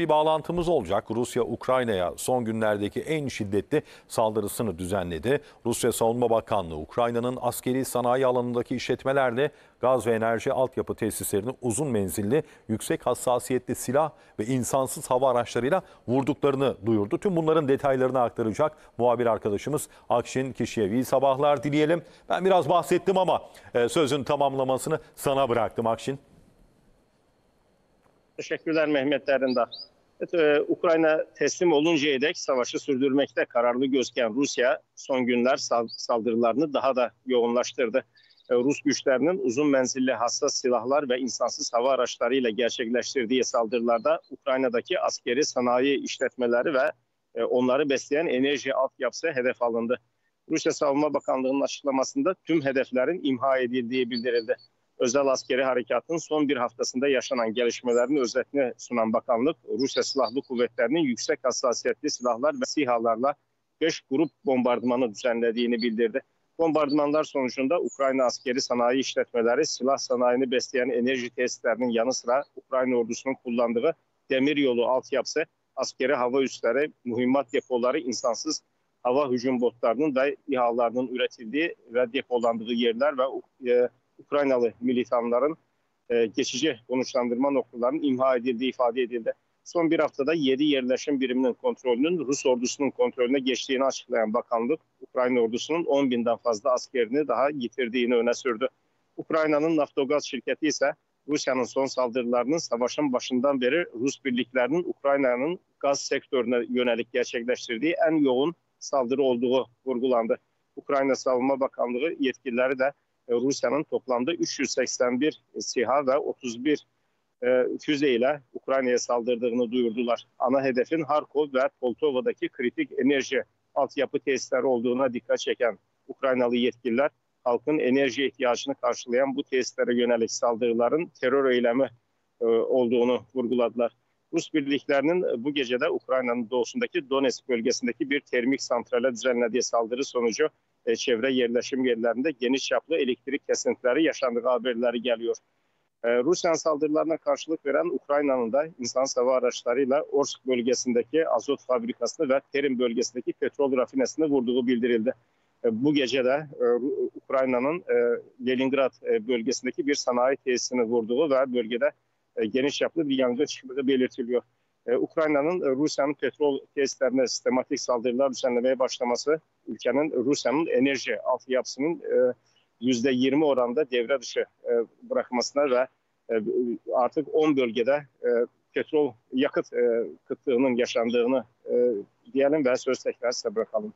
Bir bağlantımız olacak. Rusya, Ukrayna'ya son günlerdeki en şiddetli saldırısını düzenledi. Rusya Savunma Bakanlığı, Ukrayna'nın askeri sanayi alanındaki işletmelerle gaz ve enerji altyapı tesislerini uzun menzilli, yüksek hassasiyetli silah ve insansız hava araçlarıyla vurduklarını duyurdu. Tüm bunların detaylarını aktaracak muhabir arkadaşımız Akşin Kişiyev. İyi sabahlar dileyelim. Ben biraz bahsettim ama sözün tamamlamasını sana bıraktım Akşin. Teşekkürler Mehmet Derindağ. Evet, Ukrayna teslim oluncaya dek savaşı sürdürmekte kararlı gözüken Rusya son günler saldırılarını daha da yoğunlaştırdı. Rus güçlerinin uzun menzilli hassas silahlar ve insansız hava araçlarıyla gerçekleştirdiği saldırılarda Ukrayna'daki askeri sanayi işletmeleri ve onları besleyen enerji altyapısı hedef alındı. Rusya Savunma Bakanlığı'nın açıklamasında tüm hedeflerin imha edildiği bildirildi. Özel askeri harekatın son bir haftasında yaşanan gelişmelerin özetini sunan bakanlık, Rusya Silahlı Kuvvetleri'nin yüksek hassasiyetli silahlar ve SİHA'larla 5 grup bombardımanı düzenlediğini bildirdi. Bombardımanlar sonucunda Ukrayna askeri sanayi işletmeleri, silah sanayini besleyen enerji tesislerinin yanı sıra Ukrayna ordusunun kullandığı demiryolu altyapısı, askeri hava üsleri, mühimmat depoları, insansız hava hücum botlarının ve İHA'larının üretildiği ve depolandığı yerler ve Ukraynalı militanların geçici konuşlandırma noktalarının imha edildiği ifade edildi. Son bir haftada 7 yerleşim biriminin kontrolünün Rus ordusunun kontrolüne geçtiğini açıklayan bakanlık, Ukrayna ordusunun 10 binden fazla askerini daha yitirdiğini öne sürdü. Ukrayna'nın Naftogaz şirketi ise Rusya'nın son saldırılarının savaşın başından beri Rus birliklerinin Ukrayna'nın gaz sektörüne yönelik gerçekleştirdiği en yoğun saldırı olduğu vurgulandı. Ukrayna Savunma Bakanlığı yetkilileri de Rusya'nın toplamda 381 SİHA ve 31 füze ile Ukrayna'ya saldırdığını duyurdular. Ana hedefin Harkov ve Poltova'daki kritik enerji altyapı tesisleri olduğuna dikkat çeken Ukraynalı yetkililer, halkın enerji ihtiyacını karşılayan bu tesislere yönelik saldırıların terör eylemi olduğunu vurguladılar. Rus birliklerinin bu gecede Ukrayna'nın doğusundaki Donetsk bölgesindeki bir termik santrale düzenlediği saldırı sonucu çevre yerleşim yerlerinde geniş çaplı elektrik kesintileri yaşandığı haberleri geliyor. Rusya'nın saldırılarına karşılık veren Ukrayna'nın da insansız hava araçlarıyla Orsk bölgesindeki azot fabrikasını ve Terim bölgesindeki petrol rafinesini vurduğu bildirildi. Bu gece de Ukrayna'nın Leningrad bölgesindeki bir sanayi tesisini vurduğu ve bölgede geniş çaplı bir yangın çıktığı belirtiliyor. Ukrayna'nın Rusya'nın petrol tesislerine sistematik saldırılar düzenlemeye başlaması, Rusya'nın enerji altyapısının %20 oranda devre dışı bırakmasına ve artık 10 bölgede petrol yakıt kıtlığının yaşandığını diyelim ve söz tekrar size bırakalım.